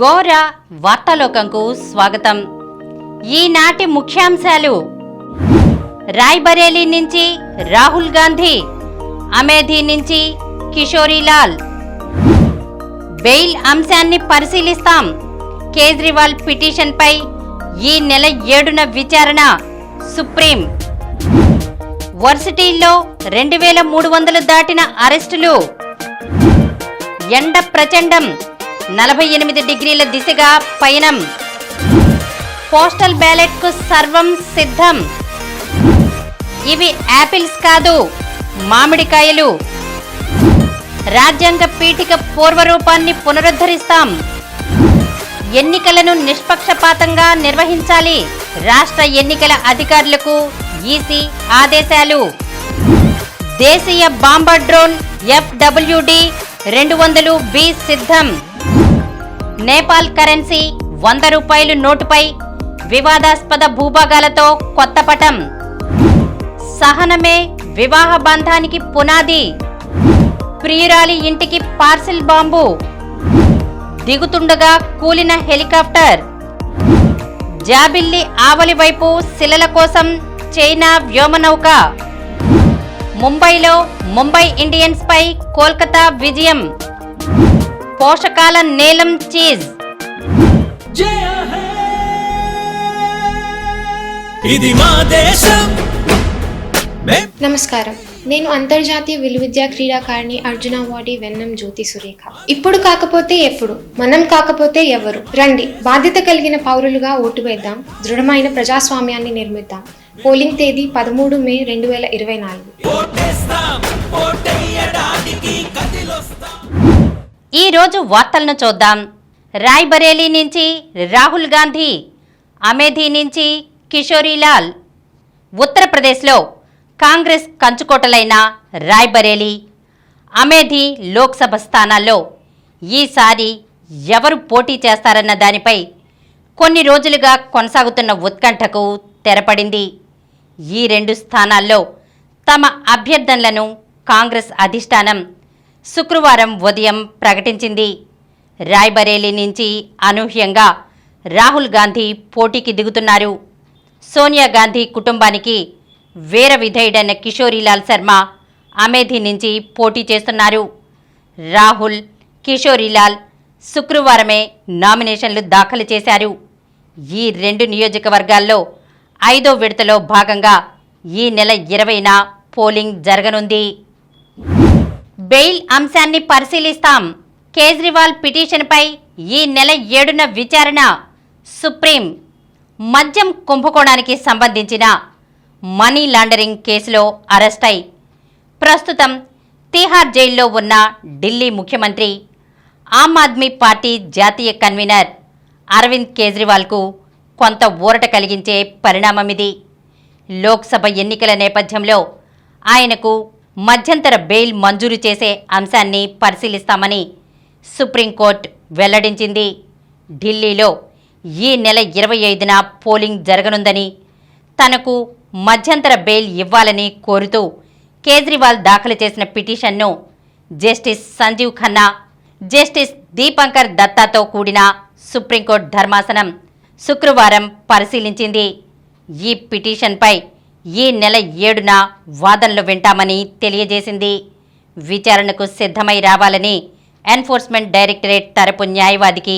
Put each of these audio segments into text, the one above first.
గోర వార్తాలోకంకు స్వాగతం. ఈనాటి ముఖ్యాంశాలు: రాయ్బరేలీ నుంచి రాహుల్ గాంధీ, అమేథీ నుంచి కిషోరీలాల్. బెయిల్ అంశాన్ని పరిశీలిస్తాం. కేజ్రీవాల్ పిటిషన్పై ఈ నెల 7న విచారణ. సుప్రీం. వర్సిటీల్లో 2300 దాటిన అరెస్టులు. ఎండ ప్రచండం. 48 డిగ్రీల దిశగా పయనం. పోస్టల్ బ్యాలెట్ కు సర్వం సిద్ధం. ఇవి యాపిల్స్ కాదు, మామిడికాయలు. రాజ్యాంగ పీఠిక పూర్వరూపాన్ని పునరుద్ధరిస్తాం. ఎన్నికలను నిష్పక్షపాతంగా నిర్వహించాలి. రాష్ట్ర ఎన్నికల అధికారులకు ఈసీ ఆదేశాలు. దేశీయ బాంబర్ డ్రోన్ FWD-200B సిద్ధం. నేపాల్ కరెన్సీ 100 రూపాయల నోటుపై వివాదాస్పద భూభాగాలతో కొత్త పటం. సహనమే వివాహ బంధానికి పునాది. ప్రియురాలి ఇంటికి పార్సిల్ బాంబు. దిగుతుండగా కూలిన హెలికాప్టర్. జాబిల్లి ఆవలి వైపు శిలల కోసం చైనా వ్యోమనౌక. ముంబైలో ముంబై ఇండియన్స్ పై కోల్కతా విజయం. పోషకాల నేలం చీజ్. ఇది మా దేశం. నమస్కారం, నేను అంతర్జాతీయ విలువిద్యా క్రీడాకారిణి అర్జున అవార్డీ వెన్నం జ్యోతి సురేఖ. ఇప్పుడు కాకపోతే ఎప్పుడు, మనం కాకపోతే ఎవరు? రండి, బాధ్యత కలిగిన పౌరులుగా ఓటు వేద్దాం. దృఢమైన ప్రజాస్వామ్యాన్ని నిర్మిద్దాం. పోలింగ్ తేదీ 13 మే 2024. ఈ రోజు వార్తలను చూద్దాం. రాయ్బరేలీ నుంచి రాహుల్ గాంధీ, అమేథీ నుంచి కిషోరీలాల్. ఉత్తరప్రదేశ్లో కాంగ్రెస్ కంచుకోటలైన రాయ్బరేలీ, అమేథీ లోక్సభ స్థానాల్లో ఈసారి ఎవరు పోటీ చేస్తారన్న దానిపై కొన్ని రోజులుగా కొనసాగుతున్న ఉత్కంఠకు తెరపడింది. ఈ 2 స్థానాల్లో తమ అభ్యర్థనలను కాంగ్రెస్ అధిష్టానం శుక్రవారం ఉదయం ప్రకటించింది. రాయ్బరేలీ నుంచి అనూహ్యంగా రాహుల్ గాంధీ పోటీకి దిగుతున్నారు. సోనియా గాంధీ కుటుంబానికి వీర విధేయుడైన కిషోరీలాల్ శర్మ అమేథీ నుంచి పోటీ చేస్తున్నారు. రాహుల్, కిషోరీలాల్ శుక్రవారమే నామినేషన్లు దాఖలు చేశారు. ఈ 2 నియోజకవర్గాల్లో 5వ విడతలో భాగంగా ఈ నెల 20న పోలింగ్ జరగనుంది. బెయిల్ అంశాన్ని పరిశీలిస్తాం. కేజ్రీవాల్ పిటిషన్పై ఈ నెల 7న విచారణ. సుప్రీం. మద్యం కుంభకోణానికి సంబంధించిన మనీ లాండరింగ్ కేసులో అరెస్టై ప్రస్తుతం తిహార్ జైల్లో ఉన్న ఢిల్లీ ముఖ్యమంత్రి, ఆమ్ ఆద్మీ పార్టీ జాతీయ కన్వీనర్ అరవింద్ కేజ్రీవాల్కు కొంత ఊరట కలిగించే పరిణామమిది. లోక్సభ ఎన్నికల నేపథ్యంలో ఆయనకు మధ్యంతర బెయిల్ మంజూరు చేసే అంశాన్ని పరిశీలిస్తామని సుప్రీంకోర్టు వెల్లడించింది. ఢిల్లీలో ఈ నెల 25న పోలింగ్ జరగనుందని, తనకు మధ్యంతర బెయిల్ ఇవ్వాలని కోరుతూ కేజ్రీవాల్ దాఖలు చేసిన పిటిషన్ను జస్టిస్ సంజీవ్ ఖన్నా, జస్టిస్ దీపంకర్ దత్తాతో కూడిన సుప్రీంకోర్టు ధర్మాసనం శుక్రవారం పరిశీలించింది. ఈ పిటిషన్పై ఈ నెల 7న వాదనలు వింటామని తెలియజేసింది. విచారణకు సిద్ధమై రావాలని ఎన్ఫోర్స్మెంట్ డైరెక్టరేట్ తరపు న్యాయవాదికి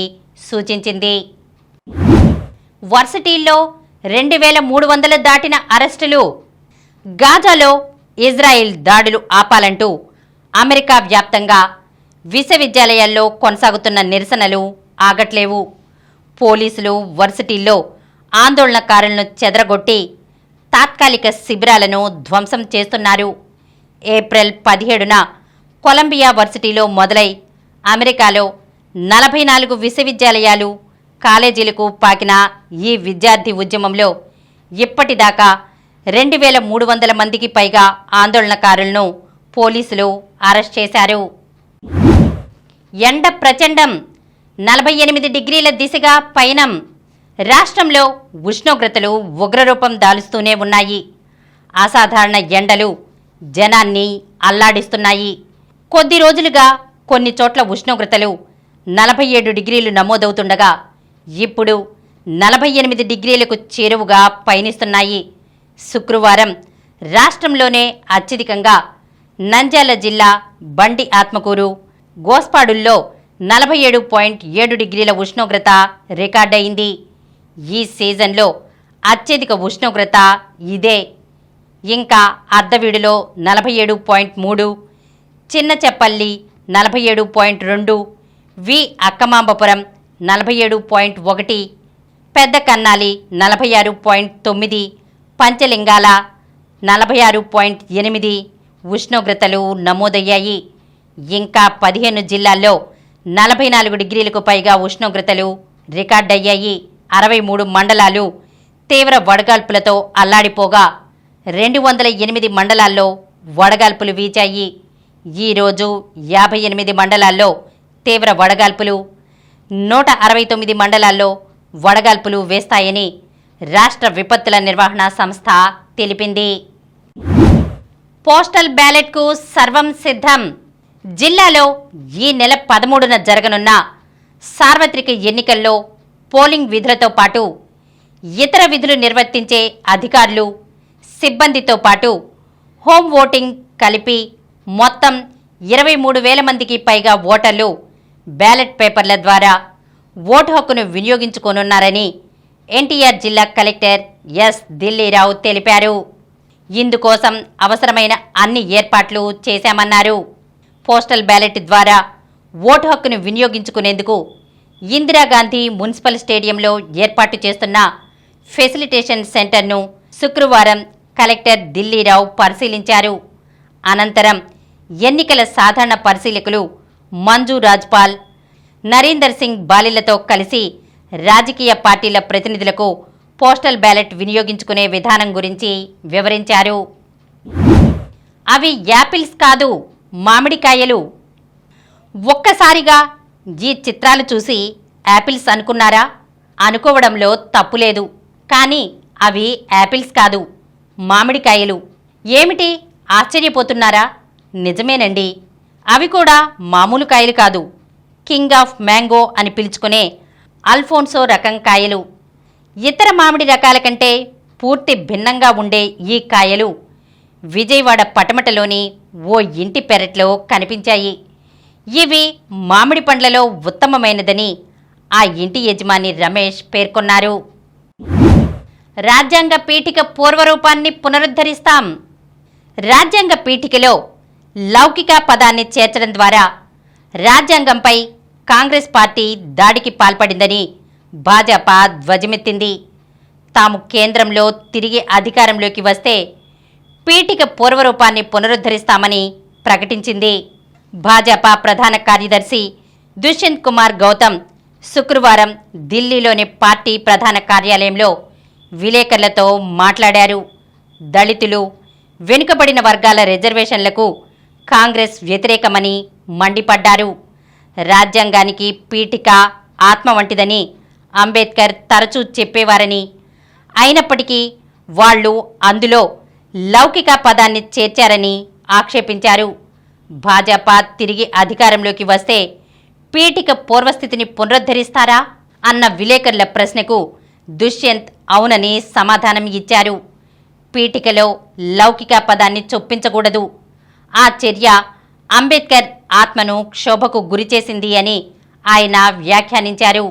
సూచించింది. వర్సిటీల్లో 2300 దాటిన అరెస్టులు. గాజాలో ఇజ్రాయిల్ దాడులు ఆపాలంటూ అమెరికా వ్యాప్తంగా విశ్వవిద్యాలయాల్లో కొనసాగుతున్న నిరసనలు ఆగట్లేవు. పోలీసులు వర్సిటీల్లో ఆందోళనకారులను చెదరగొట్టి తాత్కాలిక శిబిరాలను ధ్వంసం చేస్తున్నారు. ఏప్రిల్ 17న కొలంబియా వర్సిటీలో మొదలై అమెరికాలో 44 విశ్వవిద్యాలయాలు, కాలేజీలకు పాకిన ఈ విద్యార్థి ఉద్యమంలో ఇప్పటిదాకా 2300 మందికి పైగా ఆందోళనకారులను పోలీసులు అరెస్ట్ చేశారు. ఎండ ప్రచండం. 48 డిగ్రీల దిశగా పయనం. రాష్ట్రంలో ఉష్ణోగ్రతలు ఉగ్రరూపం దాలుస్తూనే ఉన్నాయి. అసాధారణ ఎండలు జనాన్ని అల్లాడిస్తున్నాయి. కొద్ది రోజులుగా కొన్ని చోట్ల ఉష్ణోగ్రతలు 47 డిగ్రీలు నమోదవుతుండగా ఇప్పుడు 48 డిగ్రీలకు చేరువగా పయనిస్తున్నాయి. శుక్రవారం రాష్ట్రంలోనే అత్యధికంగా నంద్యాల జిల్లా బండి ఆత్మకూరు, గోస్పాడుల్లో 47.7 డిగ్రీల ఉష్ణోగ్రత రికార్డయింది. ఈ సీజన్లో అత్యధిక ఉష్ణోగ్రత ఇదే. ఇంకా అర్ధవీడులో 47.3, చిన్నచెప్పల్లి 47.2, వి అక్కమాంబపురం 47.1, పెద్ద కన్నాలి 46.9, పంచలింగాల 46.8 ఉష్ణోగ్రతలు నమోదయ్యాయి. ఇంకా 15 జిల్లాల్లో 44 డిగ్రీలకు పైగా ఉష్ణోగ్రతలు రికార్డయ్యాయి. 63 మండలాలు తీవ్ర వడగాల్పులతో అల్లాడిపోగా 208 మండలాల్లో వడగాల్పులు వీచాయి. ఈరోజు 58 మండలాల్లో తీవ్ర వడగాల్పులు, 169 మండలాల్లో వడగాల్పులు వేస్తాయని రాష్ట్ర విపత్తుల నిర్వహణ సంస్థ తెలిపింది. పోస్టల్ బ్యాలెట్కు సర్వం సిద్ధం. జిల్లాలో ఈ నెల 13న జరగనున్న సార్వత్రిక ఎన్నికల్లో పోలింగ్ విధులతో పాటు ఇతర విధులు నిర్వర్తించే అధికారులు, సిబ్బందితో పాటు హోమ్ ఓటింగ్ కలిపి మొత్తం 23,000 మందికి పైగా ఓటర్లు బ్యాలెట్ పేపర్ల ద్వారా ఓటు హక్కును వినియోగించుకోనున్నారని ఎన్టీఆర్ జిల్లా కలెక్టర్ ఎస్ దిల్లీరావు తెలిపారు. ఇందుకోసం అవసరమైన అన్ని ఏర్పాట్లు చేశామన్నారు. పోస్టల్ బ్యాలెట్ ద్వారా ఓటు హక్కును వినియోగించుకునేందుకు ఇందిరాగాంధీ మున్సిపల్ స్టేడియంలో ఏర్పాటు చేస్తున్న ఫెసిలిటేషన్ సెంటర్ను శుక్రవారం కలెక్టర్ దిల్లీరావు పరిశీలించారు. అనంతరం ఎన్నికల సాధారణ పరిశీలకులు మంజు రాజ్పాల్, నరీందర్ సింగ్ బాలిలతో కలిసి రాజకీయ పార్టీల ప్రతినిధులకు పోస్టల్ బ్యాలెట్ వినియోగించుకునే విధానం గురించి వివరించారు. అవి యాపిల్స్ కాదు, మామిడికాయలు. ఒక్కసారిగా ఈ చిత్రాలు చూసి యాపిల్స్ అనుకున్నారా? అనుకోవడంలో తప్పులేదు. కానీ అవి యాపిల్స్ కాదు, మామిడికాయలు. ఏమిటి ఆశ్చర్యపోతున్నారా? నిజమేనండి, అవి కూడా మామూలు కాయలు కాదు. కింగ్ ఆఫ్ మ్యాంగో అని పిలుచుకునే అల్ఫోన్సో రకం కాయలు. ఇతర మామిడి రకాల కంటే పూర్తి భిన్నంగా ఉండే ఈ కాయలు విజయవాడ పటమటలోని ఓ ఇంటి పెరట్లో కనిపించాయి. ఇవి మామిడి పండ్లలో ఉత్తమమైనదని ఆ ఇంటి యజమాని రమేష్ పేర్కొన్నారు. రాజ్యాంగ పీఠిక పూర్వరూపాన్ని పునరుద్ధరిస్తాం. రాజ్యాంగ పీఠికలో లౌకిక పదాన్ని చేర్చడం ద్వారా రాజ్యాంగంపై కాంగ్రెస్ పార్టీ దాడికి పాల్పడిందని భాజపా ధ్వజమెత్తింది. తాము కేంద్రంలో తిరిగి అధికారంలోకి వస్తే పీఠిక పూర్వరూపాన్ని పునరుద్ధరిస్తామని ప్రకటించింది. భాజపా ప్రధాన కార్యదర్శి దుష్యంత్ కుమార్ గౌతమ్ శుక్రవారం ఢిల్లీలోని పార్టీ ప్రధాన కార్యాలయంలో విలేకరులతో మాట్లాడారు. దళితులు, వెనుకబడిన వర్గాల రిజర్వేషన్లకు కాంగ్రెస్ వ్యతిరేకమని మండిపడ్డారు. రాజ్యాంగానికి పీఠిక ఆత్మ వంటిదని అంబేద్కర్ తరచూ చెప్పేవారని, అయినప్పటికీ వాళ్ళు అందులో లౌకిక పదాన్ని చేర్చారని ఆక్షేపించారు. భాజపా తిరిగి అధికారంలోకి వస్తే పీఠిక పూర్వస్థితిని పునరుద్ధరిస్తారా అన్న విలేకరుల ప్రశ్నకు దుష్యంత్ అవునని సమాధానం ఇచ్చారు. పీఠికలో లౌకిక పదాన్ని చొప్పించకూడదు. ఆ చర్య అంబేద్కర్ ఆత్మను క్షోభకు గురిచేసింది అని ఆయన వ్యాఖ్యానించారు.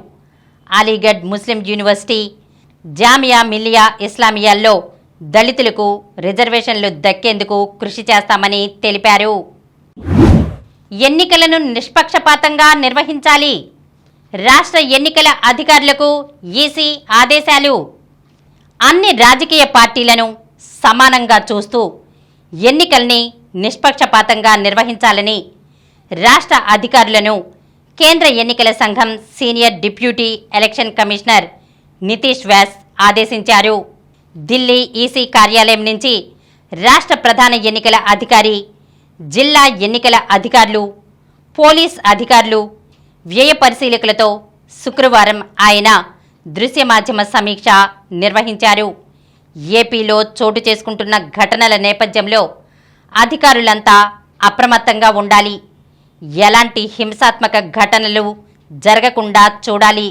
అలీగఢ్ ముస్లిం యూనివర్సిటీ, జామియా మిల్లియా ఇస్లామియాల్లో దళితులకు రిజర్వేషన్లు దక్కేందుకు కృషి చేస్తామని తెలిపారు. ఎన్నికలను నిష్పక్షపాతంగా నిర్వహించాలి. రాష్ట్ర ఎన్నికల అధికారులకు ఈసీ ఆదేశాలు. అన్ని రాజకీయ పార్టీలను సమానంగా చూస్తూ ఎన్నికల్ని నిష్పక్షపాతంగా నిర్వహించాలని రాష్ట్ర అధికారులను కేంద్ర ఎన్నికల సంఘం senior deputy election commissioner Nitish Vyas ఆదేశించారు. ఢిల్లీ ఈసీ కార్యాలయం నుంచి రాష్ట్ర ప్రధాన ఎన్నికల అధికారి, జిల్లా ఎన్నికల అధికారులు, పోలీస్ అధికారులు, వ్యయ పరిశీలకులతో శుక్రవారం ఆయన దృశ్య మాధ్యమ సమీక్ష నిర్వహించారు. ఏపీలో చోటు చేసుకుంటున్న ఘటనల నేపథ్యంలో అధికారులంతా అప్రమత్తంగా ఉండాలి. ఎలాంటి హింసాత్మక ఘటనలు జరగకుండా చూడాలి.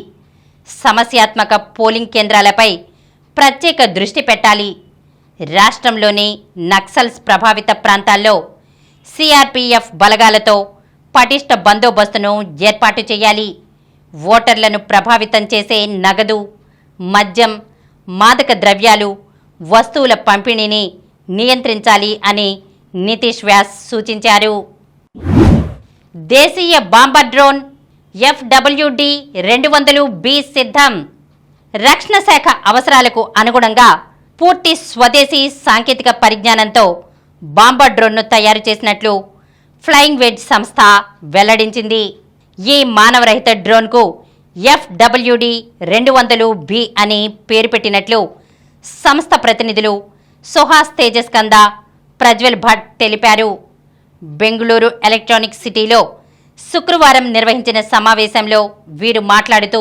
సమస్యాత్మక పోలింగ్ కేంద్రాలపై ప్రత్యేక దృష్టి పెట్టాలి. రాష్ట్రంలోని నక్సల్స్ ప్రభావిత ప్రాంతాల్లో సిఆర్పీఎఫ్ బలగాలతో పటిష్ట బందోబస్తును ఏర్పాటు చేయాలి. ఓటర్లను ప్రభావితం చేసే నగదు, మద్యం, మాదక ద్రవ్యాలు, వస్తువుల పంపిణీని నియంత్రించాలి అని నితీష్ వ్యాస్ సూచించారు. దేశీయ బాంబర్ డ్రోన్ FWD-200B సిద్ధం. రక్షణ శాఖ అవసరాలకు అనుగుణంగా పూర్తి స్వదేశీ సాంకేతిక పరిజ్ఞానంతో బాంబర్ డ్రోన్ను తయారు చేసినట్లు ఫ్లయింగ్ వెజ్ సంస్థ వెల్లడించింది. ఈ మానవరహిత డ్రోన్కు FWD-200B అని పేరు పెట్టినట్లు సంస్థ ప్రతినిధులు సుహాస్ తేజస్కంద, ప్రజ్వల్ భట్ తెలిపారు. బెంగళూరు ఎలక్ట్రానిక్ సిటీలో శుక్రవారం నిర్వహించిన సమావేశంలో వీరు మాట్లాడుతూ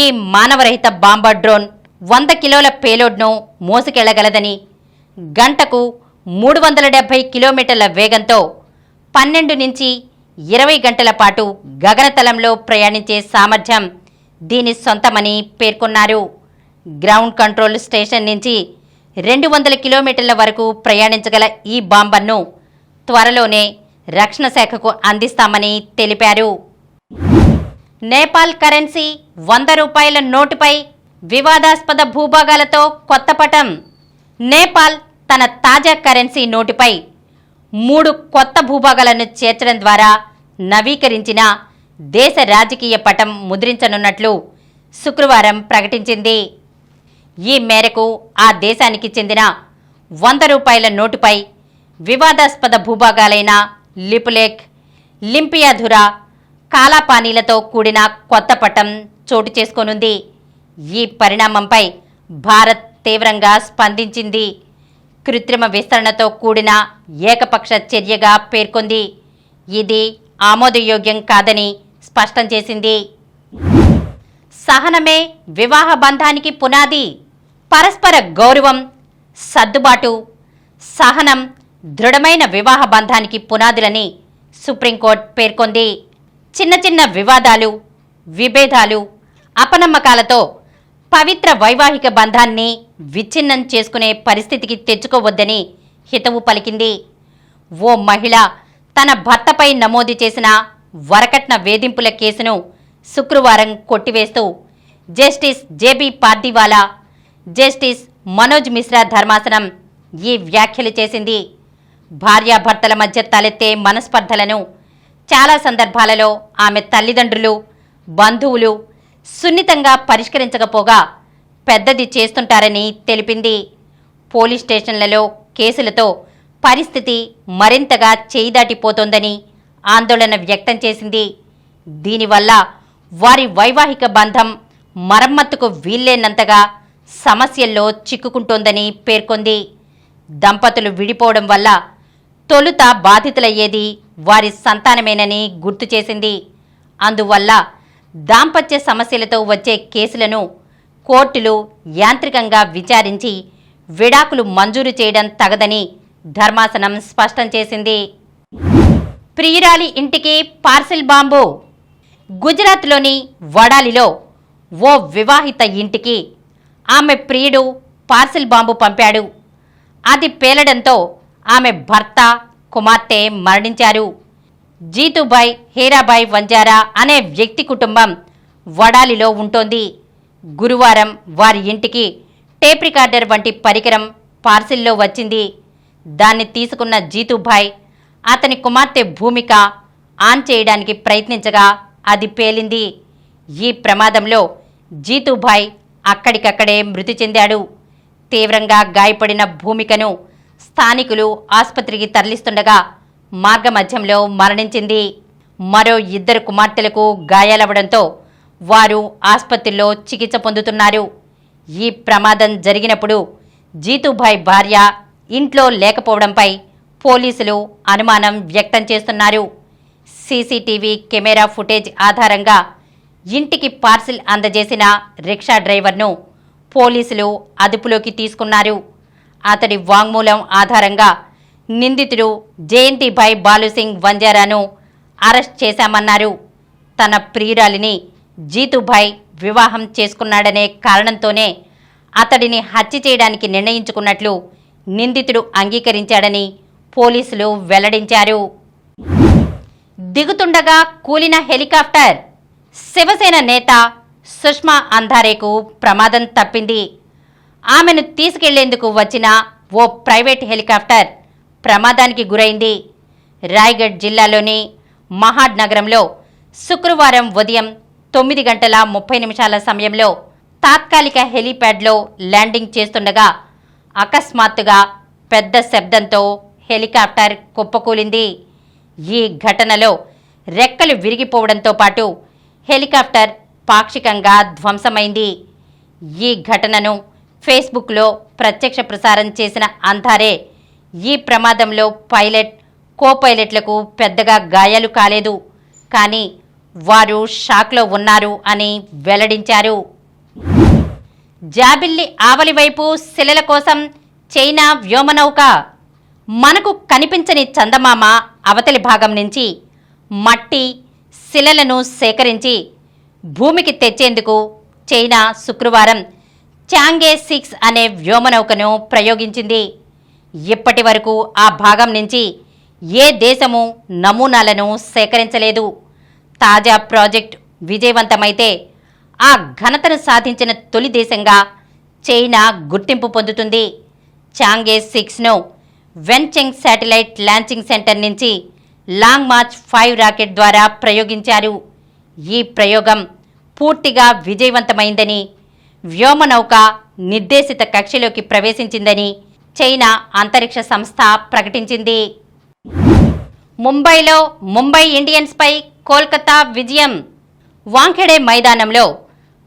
ఈ మానవరహిత బాంబర్ డ్రోన్ 100 కిలోల పేలోడ్ను మోసుకెళ్లగలదని, గంటకు 370 కిలోమీటర్ల వేగంతో 12 నుంచి 20 గంటల పాటు గగనతలంలో ప్రయాణించే సామర్థ్యం దీని సొంతమని పేర్కొన్నారు. గ్రౌండ్ కంట్రోల్ స్టేషన్ నుంచి 200 కిలోమీటర్ల వరకు ప్రయాణించగల ఈ బాంబర్ను త్వరలోనే రక్షణ శాఖకు అందిస్తామని తెలిపారు. నేపాల్ కరెన్సీ 100 రూపాయల నోటుపై వివాదాస్పద భూభాగాలతో కొత్త పటం. నేపాల్ తన తాజా కరెన్సీ నోటుపై 3 కొత్త భూభాగాలను చేర్చడం ద్వారా నవీకరించిన దేశ రాజకీయ పటం ముద్రించనున్నట్లు శుక్రవారం ప్రకటించింది. ఈ మేరకు ఆ దేశానికి చెందిన 100 రూపాయల నోటుపై వివాదాస్పద భూభాగాలైన లిపులేక్, లింపియాధురా, కాలాపానీలతో కూడిన కొత్త పటం చోటు చేసుకోనుంది. ఈ పరిణామంపై భారత్ తీవ్రంగా స్పందించింది. కృత్రిమ విస్తరణతో కూడిన ఏకపక్ష చర్యగా పేర్కొంది. ఇది ఆమోదయోగ్యం కాదని స్పష్టం చేసింది. సహనమే వివాహ బంధానికి పునాది. పరస్పర గౌరవం, సర్దుబాటు, సహనం దృఢమైన వివాహ బంధానికి పునాదులని సుప్రీంకోర్టు పేర్కొంది. చిన్న చిన్న వివాదాలు, విభేదాలు, అపనమ్మకాలతో పవిత్ర వైవాహిక బంధాన్ని విచ్ఛిన్నం చేసుకునే పరిస్థితికి తెచ్చుకోవద్దని హితవు పలికింది. ఓ మహిళ తన భర్తపై నమోదు చేసిన వరకట్న వేధింపుల కేసును శుక్రవారం కొట్టివేస్తూ justice J B Pardiwala, justice Manoj Mishra ధర్మాసనం ఈ వ్యాఖ్యలు చేసింది. భార్యాభర్తల మధ్య తలెత్తే మనస్పర్ధలను చాలా సందర్భాలలో ఆమె తల్లిదండ్రులు, బంధువులు సున్నితంగా పరిష్కరించకపోగా పెద్దది చేస్తుంటారని తెలిపింది. పోలీస్ స్టేషన్లలో కేసులతో పరిస్థితి మరింతగా చేయిదాటిపోతోందని ఆందోళన వ్యక్తం చేసింది. దీనివల్ల వారి వైవాహిక బంధం మరమ్మతుకు వీల్లేనంతగా సమస్యల్లో చిక్కుకుంటోందని పేర్కొంది. దంపతులు విడిపోవడం వల్ల తొలుత బాధితులయ్యేది వారి సంతానమేనని గుర్తు చేసింది. అందువల్ల దాంపత్య సమస్యలతో వచ్చే కేసులను కోర్టులు యాంత్రికంగా విచారించి విడాకులు మంజూరు చేయడం తగదని ధర్మాసనం స్పష్టం చేసింది. ప్రియురాలి ఇంటికి పార్సిల్ బాంబు. గుజరాత్లోని వడాలిలో ఓ వివాహిత ఇంటికి ఆమె ప్రియుడు పార్సిల్ బాంబు పంపాడు. అది పేలడంతో ఆమె భర్త, కుమార్తె మరణించారు. జీతుబాయ్ హీరాబాయ్ వంజారా అనే వ్యక్తి కుటుంబం వడాలిలో ఉంటోంది. గురువారం వారి ఇంటికి టేప్ రికార్డర్ వంటి పరికరం పార్సిల్లో వచ్చింది. దాన్ని తీసుకున్న జీతుబాయ్ అతని కుమార్తె భూమిక ఆన్ చేయడానికి ప్రయత్నించగా అది పేలింది. ఈ ప్రమాదంలో జీతుబాయ్ అక్కడికక్కడే మృతి చెందాడు. తీవ్రంగా గాయపడిన భూమికను స్థానికులు ఆసుపత్రికి తరలిస్తుండగా మార్గమధ్యంలో మరణించింది. మరో 2 కుమార్తెలకు గాయాలవడంతో వారు ఆసుపత్రిలో చికిత్స పొందుతున్నారు. ఈ ప్రమాదం జరిగినప్పుడు జీతుబాయ్ భార్య ఇంట్లో లేకపోవడంపై పోలీసులు అనుమానం వ్యక్తం చేస్తున్నారు. సీసీటీవీ కెమెరా ఫుటేజ్ ఆధారంగా ఇంటికి పార్సిల్ అందజేసిన రిక్షా డ్రైవర్ను పోలీసులు అదుపులోకి తీసుకున్నారు. అతడి వాంగ్మూలం ఆధారంగా నిందితుడు జయంతిభాయ్ బాలుసింగ్ వంజారాను అరెస్ట్ చేశామన్నారు. తన ప్రియురాలిని జీతుభాయ్ వివాహం చేసుకున్నాడనే కారణంతోనే అతడిని హత్య చేయడానికి నిర్ణయించుకున్నట్లు నిందితుడు అంగీకరించాడని పోలీసులు వెల్లడించారు. దిగుతుండగా కూలిన హెలికాప్టర్. శివసేన నేత సుష్మా అంధారేకు ప్రమాదం తప్పింది. ఆమెను తీసుకెళ్లేందుకు వచ్చిన ఓ ప్రైవేట్ హెలికాప్టర్ ప్రమాదానికి గురైంది. రాయ్గఢ్ జిల్లాలోని మహాడ్ నగరంలో శుక్రవారం ఉదయం 9:30 సమయంలో తాత్కాలిక హెలీప్యాడ్లో ల్యాండింగ్ చేస్తుండగా అకస్మాత్తుగా పెద్ద శబ్దంతో హెలికాప్టర్ కుప్పకూలింది. ఈ ఘటనలో రెక్కలు విరిగిపోవడంతో పాటు హెలికాప్టర్ పాక్షికంగా ధ్వంసమైంది. ఈ ఘటనను ఫేస్బుక్లో ప్రత్యక్ష ప్రసారం చేసిన అంధారే ఈ ప్రమాదంలో పైలట్, కో-పైలట్లకు పెద్దగా గాయాలు కాలేదు, కానీ వారు షాక్లో ఉన్నారు అని వెల్లడించారు. జాబిల్లి ఆవలి వైపు శిలల కోసం చైనా వ్యోమనౌక. మనకు కనిపించని చందమామ అవతలి భాగం నుంచి మట్టి, శిలలను సేకరించి భూమికి తెచ్చేందుకు చైనా శుక్రవారం చాంగే 6 అనే వ్యోమనౌకను ప్రయోగించింది. ఇప్పటి వరకు ఆ భాగం నుంచి ఏ దేశము నమూనాలను సేకరించలేదు. తాజా ప్రాజెక్ట్ విజయవంతమైతే ఆ ఘనతను సాధించిన తొలి దేశంగా చైనా గుర్తింపు పొందుతుంది. చాంగే 6ను వెన్చెంగ్ శాటిలైట్ లాంచింగ్ సెంటర్ నుంచి లాంగ్ మార్చ్ 5 రాకెట్ ద్వారా ప్రయోగించారు. ఈ ప్రయోగం పూర్తిగా విజయవంతమైందని, వ్యోమనౌక నిర్దేశిత కక్షలోకి ప్రవేశించిందని చైనా అంతరిక్ష సంస్థ ప్రకటించింది. ముంబైలో ముంబై ఇండియన్స్పై కోల్కతా విజయం. వాంఖెడే మైదానంలో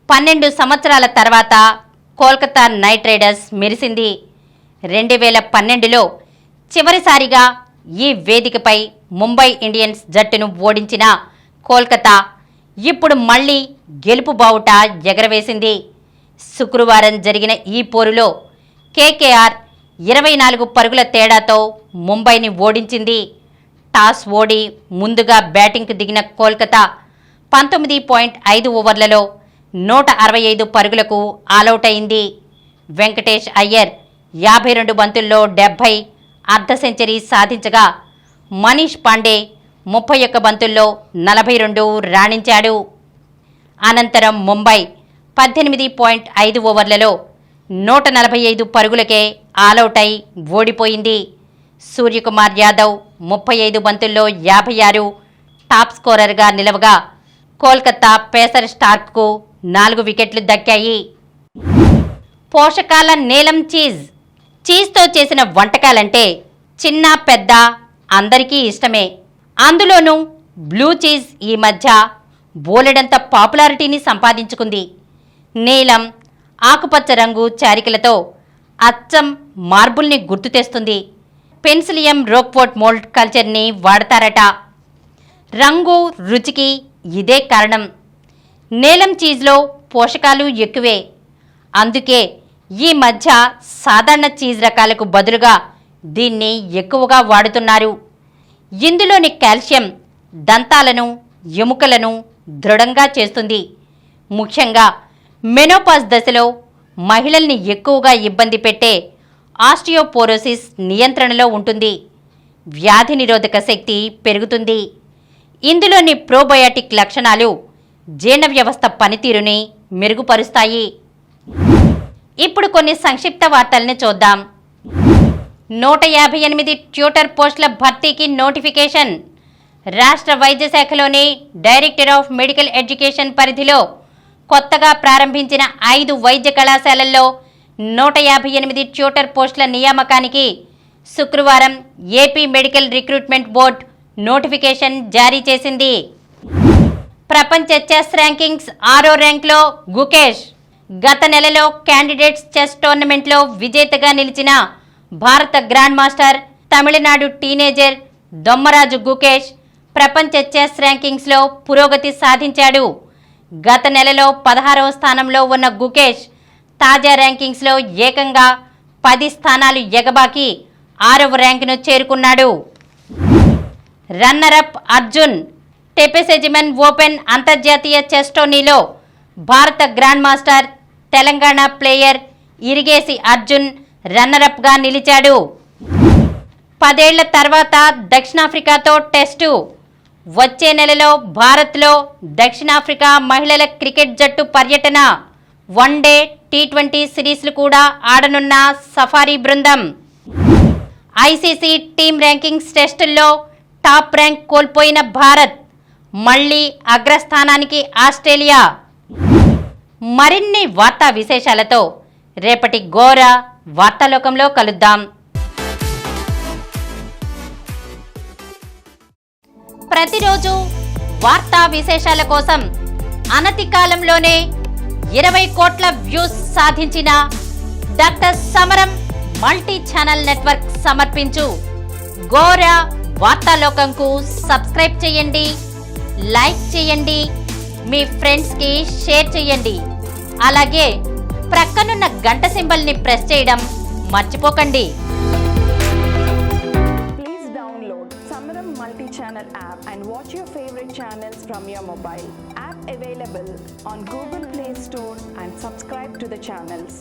12 సంవత్సరాల తర్వాత కోల్కతా నైట్ రైడర్స్ మెరిసింది. 2012లో చివరిసారిగా ఈ వేదికపై ముంబై ఇండియన్స్ జట్టును ఓడించిన కోల్కతా ఇప్పుడు మళ్లీ గెలుపు బావుట ఎగరవేసింది. శుక్రవారం జరిగిన ఈ పోరులో కేకేఆర్ 24 పరుగుల తేడాతో ముంబైని ఓడించింది. టాస్ ఓడి ముందుగా బ్యాటింగ్కు దిగిన కోల్కతా 19.5 ఓవర్లలో 165 పరుగులకు ఆలౌట్ అయింది. వెంకటేష్ అయ్యర్ 52 బంతుల్లో 70 అర్ధ సెంచరీ సాధించగా మనీష్ పాండే 31 బంతుల్లో 42 రాణించాడు. అనంతరం ముంబై 18.5 ఓవర్లలో 145 పరుగులకే ఆలౌట్ అయి ఓడిపోయింది. సూర్యకుమార్ యాదవ్ 35 బంతుల్లో 56 టాప్ స్కోరర్గా నిలవగా కోల్కతా పేసర్ స్టార్క్కు 4 వికెట్లు దక్కాయి. పోషకాల నీలం చీజ్. చీజ్తో చేసిన వంటకాలంటే చిన్న పెద్ద అందరికీ ఇష్టమే. అందులోనూ బ్లూ చీజ్ ఈ మధ్య బోలెడంత పాపులారిటీని సంపాదించుకుంది. నీలం, ఆకుపచ్చ రంగు చారికలతో అచ్చం మార్బుల్ని గుర్తు తెస్తుంది. పెన్సిలియం రోక్ఫోర్ట్ మోల్డ్ కల్చర్ని వాడతారట. రంగు, రుచికి ఇదే కారణం. నీలం చీజ్లో పోషకాలు ఎక్కువే. అందుకే ఈ మధ్య సాధారణ చీజ్ రకాలకు బదులుగా దీన్ని ఎక్కువగా వాడుతున్నారు. ఇందులోని కాల్షియం దంతాలను, ఎముకలను దృఢంగా చేస్తుంది. ముఖ్యంగా మెనోపాజ్ దశలో మహిళల్ని ఎక్కువగా ఇబ్బంది పెట్టే ఆస్టియోపోరోసిస్ నియంత్రణలో ఉంటుంది. వ్యాధి నిరోధక శక్తి పెరుగుతుంది. ఇందులోని ప్రోబయాటిక్ లక్షణాలు జీర్ణ వ్యవస్థ పనితీరుని మెరుగుపరుస్తాయి. ఇప్పుడు కొన్ని సంక్షిప్త వార్తల్ని చూద్దాం. 158 ట్యూటర్ పోస్టుల భర్తీకి నోటిఫికేషన్. రాష్ట్ర వైద్య శాఖలోని డైరెక్టర్ ఆఫ్ మెడికల్ ఎడ్యుకేషన్ పరిధిలో కొత్తగా ప్రారంభించిన 5 వైద్య కళాశాలల్లో 158 ట్యూటర్ పోస్టుల నియామకానికి శుక్రవారం AP medical recruitment board notification జారీ చేసింది. ప్రపంచ చెస్ ర్యాంకింగ్స్ 6వ ర్యాంక్లో గుకేష్. గత నెలలో క్యాండిడేట్స్ చెస్ టోర్నమెంట్లో విజేతగా నిలిచిన భారత grand master, Tamil Nadu teenager Dommaraju Gukesh ప్రపంచ చెస్ ర్యాంకింగ్స్లో పురోగతి సాధించాడు. గత నెలలో 16వ స్థానంలో ఉన్న గుకేష్ తాజా ర్యాంకింగ్స్లో ఏకంగా 10 స్థానాలు ఎగబాకి 6వ ర్యాంకును చేరుకున్నాడు. రన్నరప్ అర్జున్. టెపెసెజిమన్ ఓపెన్ అంతర్జాతీయ చెస్ టోర్నీలో భారత grand master Telangana player Erigaisi Arjun రన్నరప్గా నిలిచాడు. 10 ఏళ్ల తర్వాత దక్షిణాఫ్రికాతో టెస్టు. వచ్చే నెలలో భారత్లో దక్షిణాఫ్రికా మహిళల క్రికెట్ జట్టు పర్యటన. వన్డే T20 సిరీస్లు కూడా ఆడనున్న సఫారీ బృందం. ఐసీసీ టీమ్ ర్యాంకింగ్స్ టెస్టుల్లో టాప్ ర్యాంక్ కోల్పోయిన భారత్ మళ్లీ అగ్రస్థానానికి ఆస్ట్రేలియా. మరిన్ని వార్తా విశేషాలతో రేపటి గోరా వార్తాలోకంలో కలుద్దాం. ప్రతిరోజు వార్తా విశేషాల కోసం అనతి కాలంలోనే 20 కోట్ల వ్యూస్ సాధించిన డాక్టర్ సమరం మల్టీ ఛానల్ నెట్వర్క్ సమర్పించు గోరా వార్తాలోకంకు సబ్స్క్రైబ్ చేయండి, లైక్ చేయండి, మీ ఫ్రెండ్స్కి షేర్ చేయండి. అలాగే ప్రక్కనున్న గంట సింబల్ని ప్రెస్ చేయడం మర్చిపోకండి. Please download Samaram multi-channel app and watch your favorite channels from your mobile. App available on Google Play Store and subscribe to the channels.